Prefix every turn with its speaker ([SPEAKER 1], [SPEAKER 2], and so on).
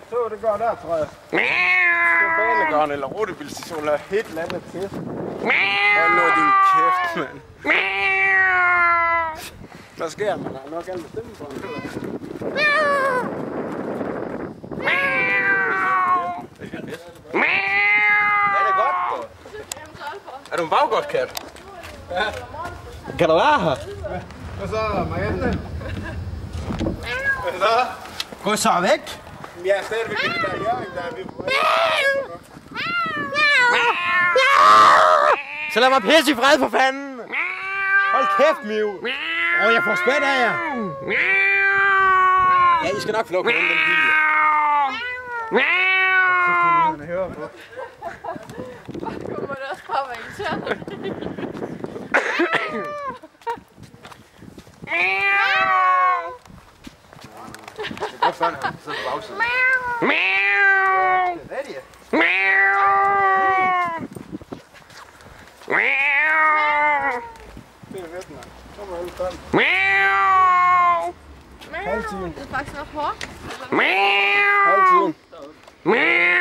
[SPEAKER 1] Så det går der, tror jeg. Det er banegården eller rutebilstation eller et eller andet til. Hold nu din kæft, mand. Hvad sker, man? Har nok alt bestemme på den, eller? Er det godt, bro? Er du en baggårdskat? Ja. Kan du være her? Hvad så, Marianne? Hvad så? Gå så væk! Jeg er stadigvæk i det der hjørning, der er vi på. Så lad mig pisse i fred for fanden! Hold kæft, Miu! Jeg får spæt af jer! Ja, I skal nok få lov at komme ind den bil.
[SPEAKER 2] Kommer det også komme en tør?
[SPEAKER 1] Det er godt sådan, at han sidder på bagsiden. Hvad er det? Det er fedt, mand. Kom og hold sammen. Halvtiden.
[SPEAKER 2] Det er faktisk ret hårdt.
[SPEAKER 1] Halvtiden.
[SPEAKER 3] Meow!